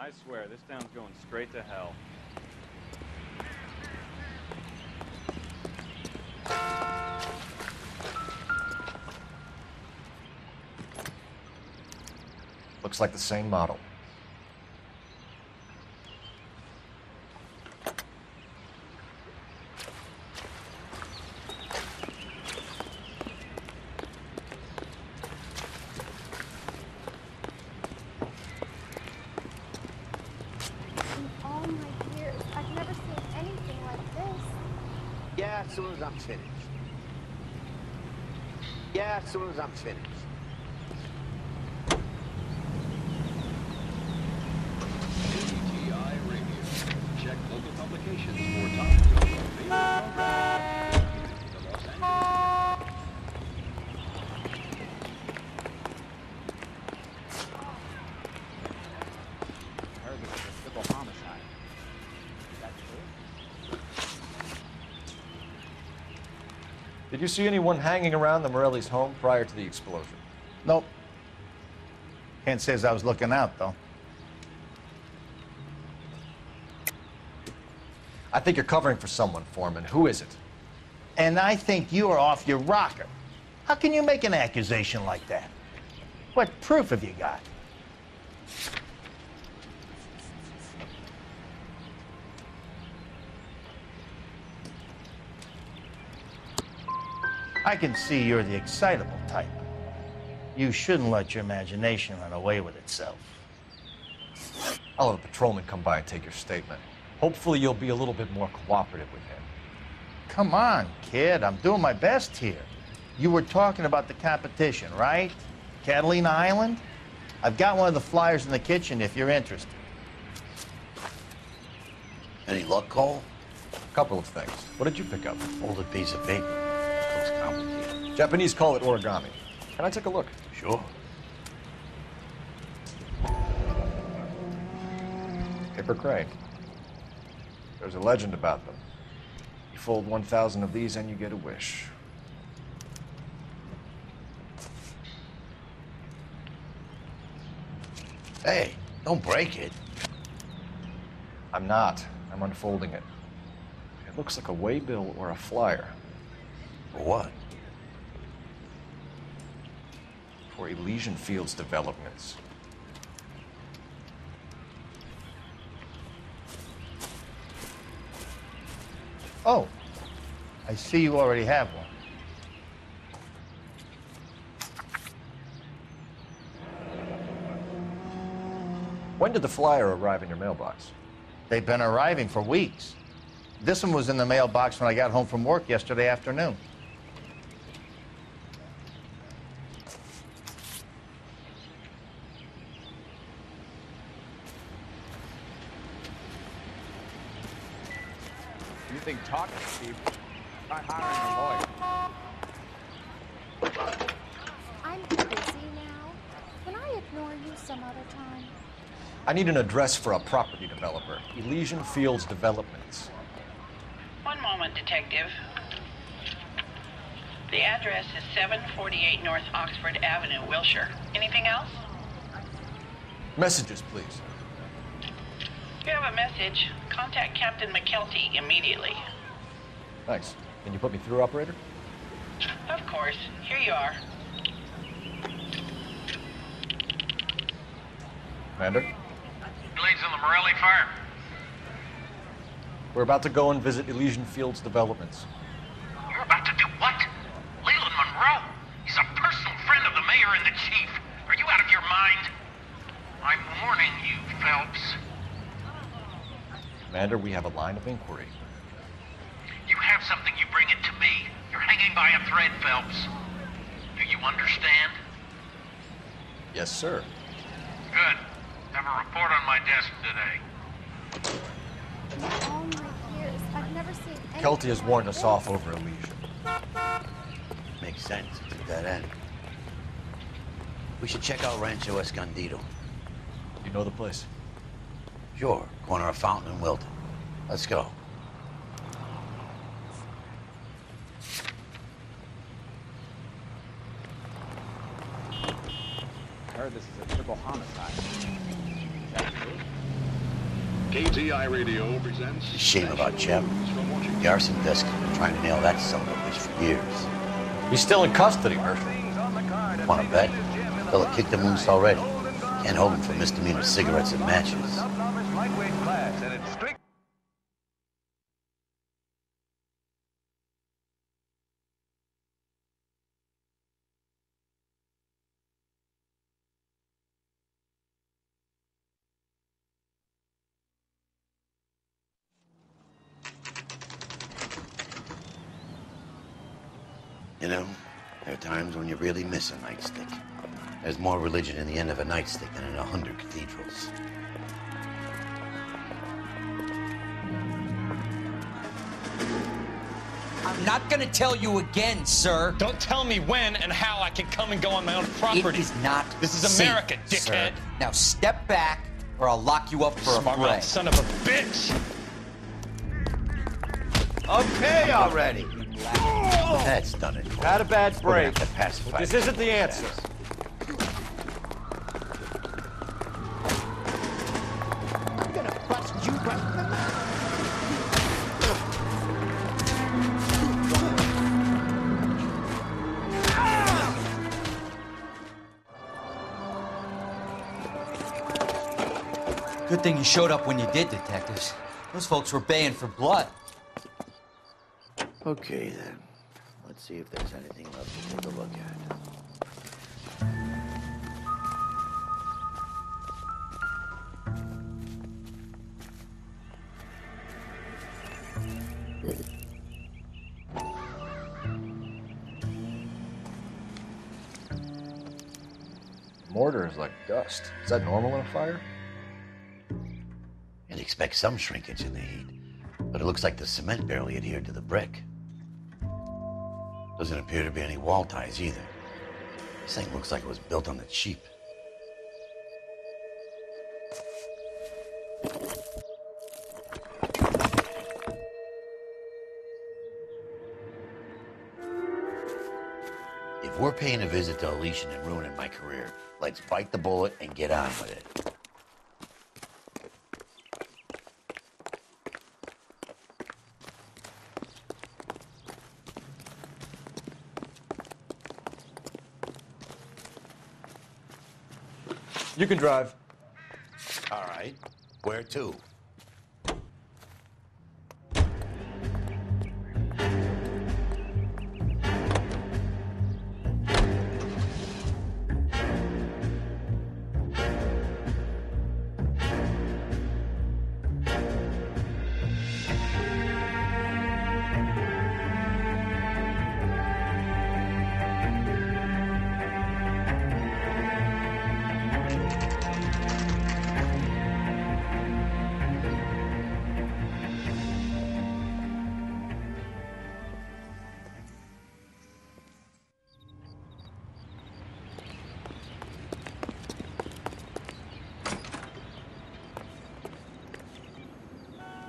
I swear, this town's going straight to hell. Looks like the same model. As soon as I'm finished. Yeah, as soon as I'm finished. ATI Radio. Check local publications for topics of your favorite program. The Los Angeles. I heard this was a triple homicide. Is that true? Did you see anyone hanging around the Morelli's home prior to the explosion? Nope. Can't say as I was looking out, though. I think you're covering for someone, Foreman. Who is it? And I think you are off your rocker. How can you make an accusation like that? What proof have you got? I can see you're the excitable type. You shouldn't let your imagination run away with itself. I'll have a patrolman come by and take your statement. Hopefully you'll be a little bit more cooperative with him. Come on, kid. I'm doing my best here. You were talking about the competition, right? Catalina Island? I've got one of the flyers in the kitchen if you're interested. Any luck, Cole? A couple of things. What did you pick up? Folded piece of paper. Looks complicated. Japanese call it origami. Can I take a look? Sure. Paper crane. There's a legend about them. You fold 1,000 of these and you get a wish. Hey, don't break it. I'm not. I'm unfolding it. It looks like a waybill or a flyer. For what? For Elysian Fields developments. Oh, I see you already have one. When did the flyer arrive in your mailbox? They've been arriving for weeks. This one was in the mailbox when I got home from work yesterday afternoon. You think talking is cheap? Try hiring a lawyer. I'm busy now. Can I ignore you some other time? I need an address for a property developer. Elysian Fields Developments. One moment, Detective. The address is 748 North Oxford Avenue, Wilshire. Anything else? Messages, please. If you have a message, contact Captain McKelty immediately. Thanks. Can you put me through, operator? Of course. Here you are. Commander? Leads on the Morelli farm. We're about to go and visit Elysian Fields Developments. You're about to do what? Leland Monroe? He's a personal friend of the mayor and the chief. Are you out of your mind? I'm warning you, Phelps. Commander, we have a line of inquiry. You have something, you bring it to me. You're hanging by a thread, Phelps. Do you understand? Yes, sir. Good. Have a report on my desk today. In all my years, I've never seen anything Kelty has like warned us this. off over Elysian. Makes sense. It's at that end. We should check out Rancho Escondido. You know the place? Sure. Corner of Fountain and Wilton. Let's go. I heard this is a triple homicide. Is that true? KTI Radio presents... Shame about Jem. From Washington. The arson desk has been trying to nail that son of a bitch for years. He's still in custody, Murphy. Want to bet? Fella kicked him loose already. Can't hold him for misdemeanor cigarettes and matches. You know, there are times when you really miss a nightstick. There's more religion in the end of a nightstick than in 100 cathedrals. I'm not gonna tell you again, sir. Don't tell me when and how I can come and go on my own property. It is not This is safe, America, dickhead. sir. Now step back, or I'll lock you up for a Smart fray. mouth son of a bitch. Okay already. That's done it. Had a bad We're gonna break. have to pacify But this these isn't the answer. guys. I'm gonna bust you right in the mouth. Good thing you showed up when you did, detectives. Those folks were baying for blood. Okay, then. Let's see if there's anything left to take a look at. Mortar is like dust. Is that normal in a fire? You'd expect some shrinkage in the heat, but it looks like the cement barely adhered to the brick. Doesn't appear to be any wall ties either. This thing looks like it was built on the cheap. If we're paying a visit to Elysian and ruining my career, let's bite the bullet and get on with it. You can drive. All right. Where to?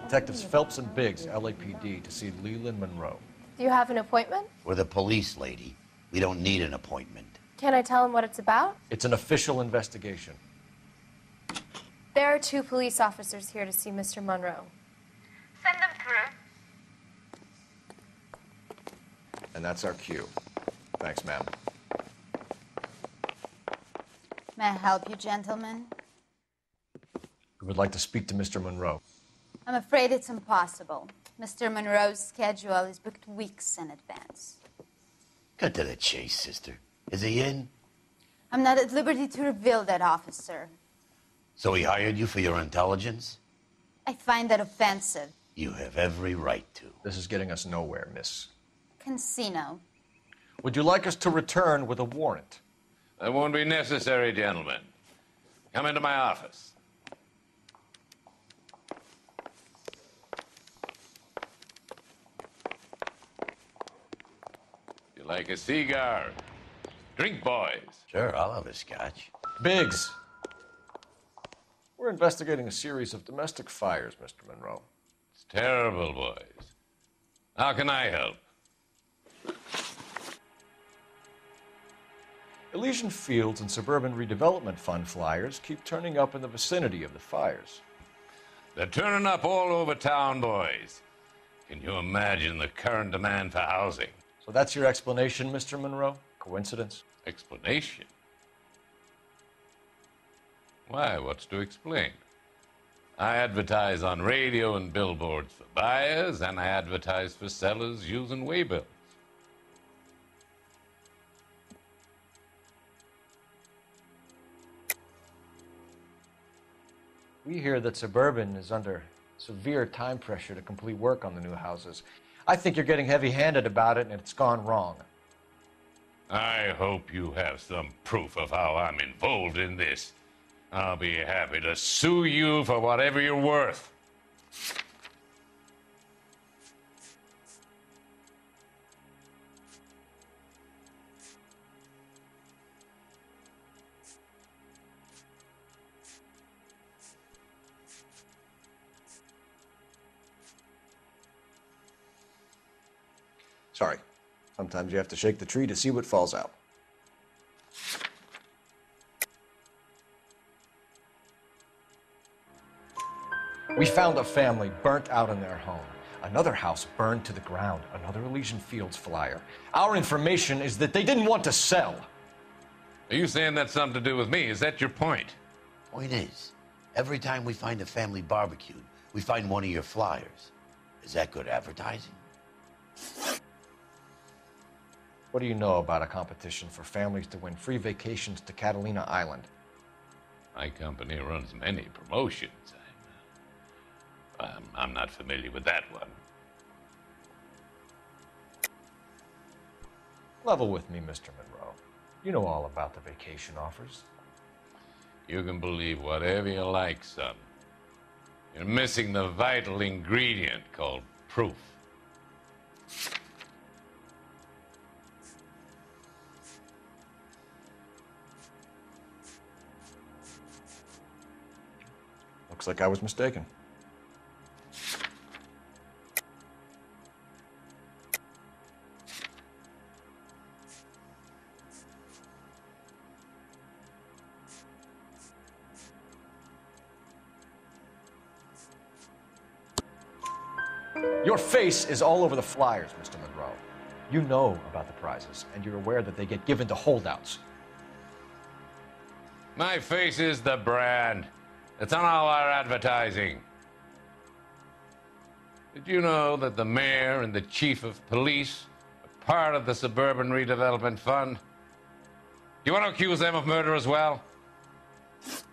Detectives Phelps and Biggs, LAPD, to see Leland Monroe. Do you have an appointment? We're the police, lady. We don't need an appointment. Can I tell him what it's about? It's an official investigation. There are 2 police officers here to see Mr. Monroe. Send them through. And that's our cue. Thanks, ma'am. May I help you, gentlemen? We would like to speak to Mr. Monroe. I'm afraid it's impossible. Mr. Monroe's schedule is booked weeks in advance. Cut to the chase, sister. Is he in? I'm not at liberty to reveal that, officer. So he hired you for your intelligence? I find that offensive. You have every right to. This is getting us nowhere, miss. Casino. Would you like us to return with a warrant? That won't be necessary, gentlemen. Come into my office. You like a cigar? Drink, boys. Sure, I'll have a scotch. Biggs. We're investigating a series of domestic fires, Mr. Monroe. It's terrible, boys. How can I help? Elysian Fields and Suburban Redevelopment Fund flyers keep turning up in the vicinity of the fires. They're turning up all over town, boys. Can you imagine the current demand for housing? So that's your explanation, Mr. Monroe? Coincidence? Explanation? Why, what's to explain? I advertise on radio and billboards for buyers, and I advertise for sellers using waybills. We hear that Suburban is under severe time pressure to complete work on the new houses. I think you're getting heavy-handed about it, and it's gone wrong. I hope you have some proof of how I'm involved in this. I'll be happy to sue you for whatever you're worth. Sorry. Sometimes you have to shake the tree to see what falls out. We found a family burnt out in their home. Another house burned to the ground. Another Elysian Fields flyer. Our information is that they didn't want to sell. Are you saying that's something to do with me? Is that your point? Point is, every time we find a family barbecued, we find one of your flyers. Is that good advertising? What do you know about a competition for families to win free vacations to Catalina Island? My company runs many promotions. I'm not familiar with that one. Level with me, Mr. Monroe. You know all about the vacation offers. You can believe whatever you like, son. You're missing the vital ingredient called proof. Looks like I was mistaken. Your face is all over the flyers, Mr. Monroe. You know about the prizes, and you're aware that they get given to holdouts. My face is the brand. It's on all our advertising. Did you know that the mayor and the chief of police are part of the Suburban Redevelopment Fund? Do you want to accuse them of murder as well? You've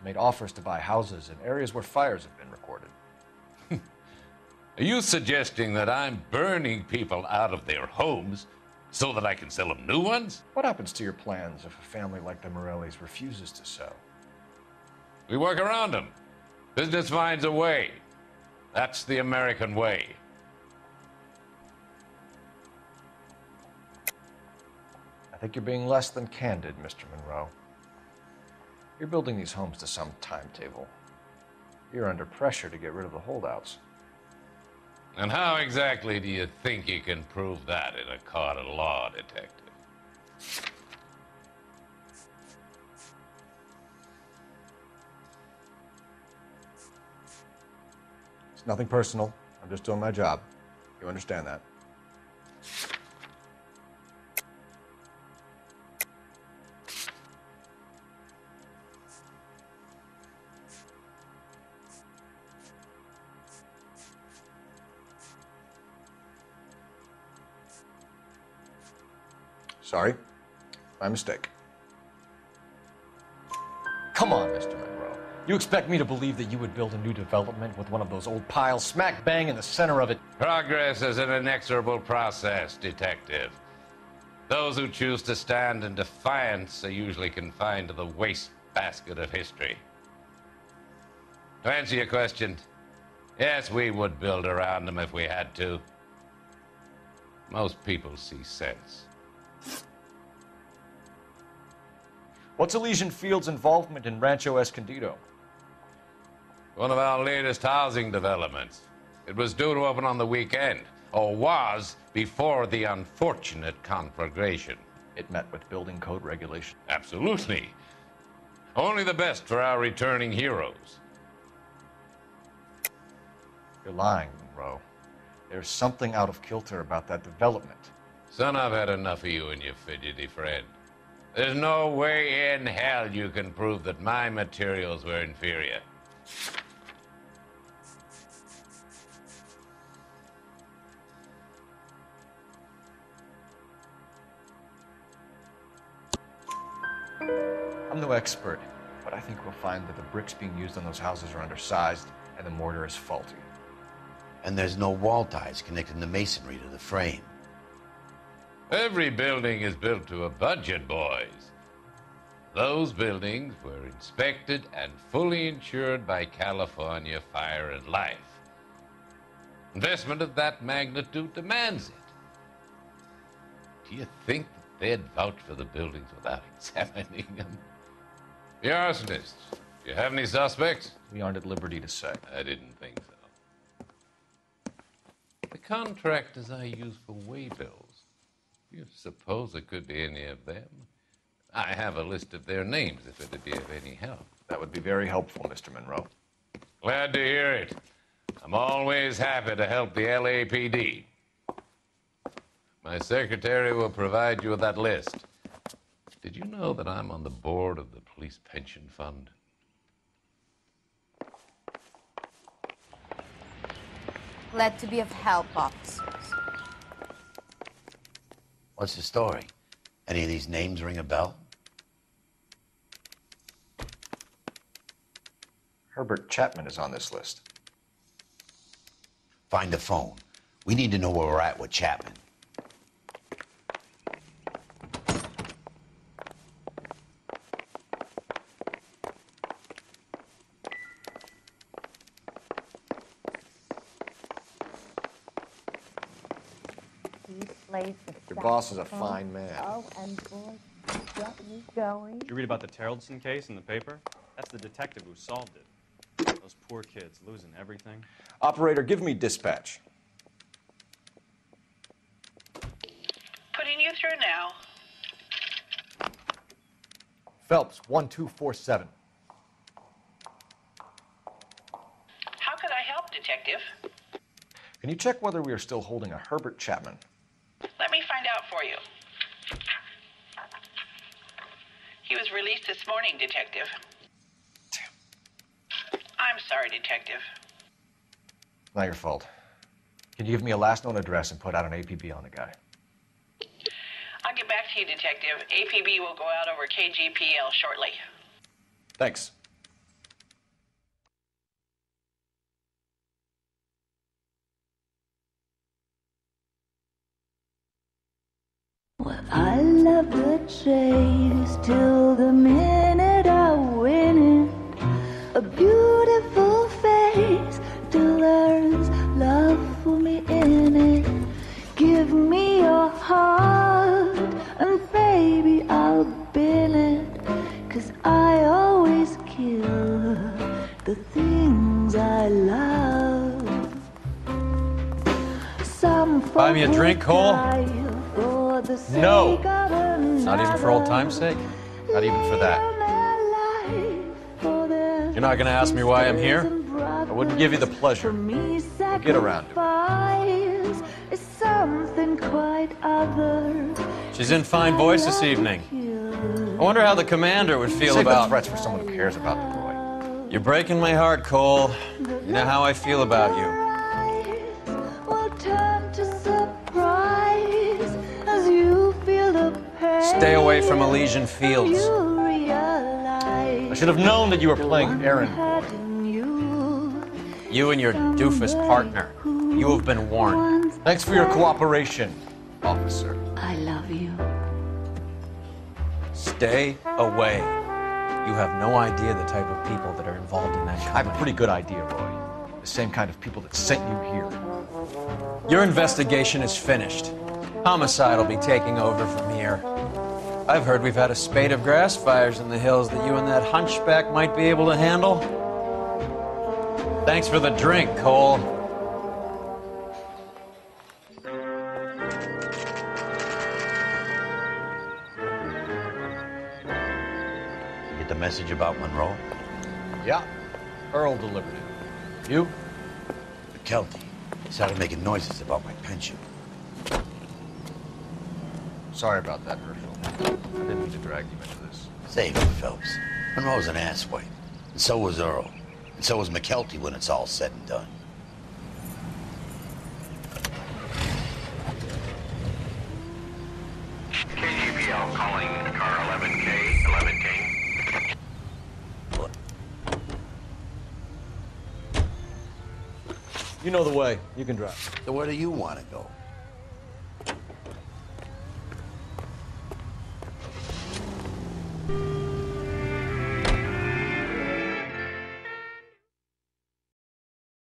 made offers to buy houses in areas where fires have been recorded. Are you suggesting that I'm burning people out of their homes so that I can sell them new ones? What happens to your plans if a family like the Morellis refuses to sell? We work around them. Business finds a way. That's the American way. I think you're being less than candid, Mr. Monroe. You're building these homes to some timetable. You're under pressure to get rid of the holdouts. And how exactly do you think you can prove that in a court of law, detective? It's nothing personal. I'm just doing my job. You understand that? Sorry. My mistake. Come on, Mr. Monroe. You expect me to believe that you would build a new development with one of those old piles smack bang in the center of it? Progress is an inexorable process, detective. Those who choose to stand in defiance are usually confined to the wastebasket of history. To answer your question, yes, we would build around them if we had to. Most people see sense. What's Elysian Fields' involvement in Rancho Escondido? One of our latest housing developments. It was due to open on the weekend, or was before the unfortunate conflagration. It met with building code regulation. Absolutely. Only the best for our returning heroes. You're lying, Monroe. There's something out of kilter about that development. Son, I've had enough of you and your fidgety friend. There's no way in hell you can prove that my materials were inferior. I'm no expert, but I think we'll find that the bricks being used on those houses are undersized and the mortar is faulty. And there's no wall ties connecting the masonry to the frame. Every building is built to a budget, boys. Those buildings were inspected and fully insured by California Fire and Life. Investment of that magnitude demands it. Do you think that they'd vouch for the buildings without examining them? The arsonists, do you have any suspects? We aren't at liberty to say. I didn't think so. The contractors I use for waybills, do you suppose it could be any of them? I have a list of their names if it'd be of any help. That would be very helpful, Mr. Monroe. Glad to hear it. I'm always happy to help the LAPD. My secretary will provide you with that list. Did you know that I'm on the board of the police pension fund? Glad to be of help, officers. What's the story? Any of these names ring a bell? Herbert Chapman is on this list. Find the phone. We need to know where we're at with Chapman. Your boss is a fine man. Oh, and boy, got me going. Did you read about the Terrellson case in the paper? That's the detective who solved it. Those poor kids losing everything. Operator, give me dispatch. Putting you through now. Phelps, 1247. How could I help, Detective? Can you check whether we are still holding a Herbert Chapman? Let me find out for you. He was released this morning, Detective. Damn. I'm sorry, Detective. Not your fault. Can you give me a last known address and put out an APB on the guy? I'll get back to you, Detective. APB will go out over KGPL shortly. Thanks. Well, I love the chase till the minute I win it. A beautiful face till there's love for me in it. Give me your heart and baby I'll bin it. 'Cause I always kill the things I love. Some Buy me a drink, Cole? No. Not even for old time's sake? Not even for that. You're not going to ask me why I'm here? I wouldn't give you the pleasure. We'll get around to it. She's in fine voice this evening. I wonder how the commander would feel Save about... the threats for someone who cares about the boy. You're breaking my heart, Cole. You know how I feel about you. Stay away from Elysian Fields. I should have known that you were playing errand boy. You and your doofus partner. You have been warned. Thanks for your cooperation, officer. I love you. Stay away. You have no idea the type of people that are involved in that company. I have a pretty good idea, Roy. The same kind of people that sent you here. Your investigation is finished. Homicide will be taking over from here. I've heard we've had a spate of grass fires in the hills that you and that hunchback might be able to handle. Thanks for the drink, Cole. Get the message about Monroe? Yeah. Earl delivered it. You? McKelty started making noises about my pension. Sorry about that, Herschel. I didn't mean to drag you into this. Save him, Phelps. Monroe's an asswipe. And so was Earl. And so was McKelty when it's all said and done. KGPL calling car 11K, 11K. You know the way. You can drive. So where do you want to go?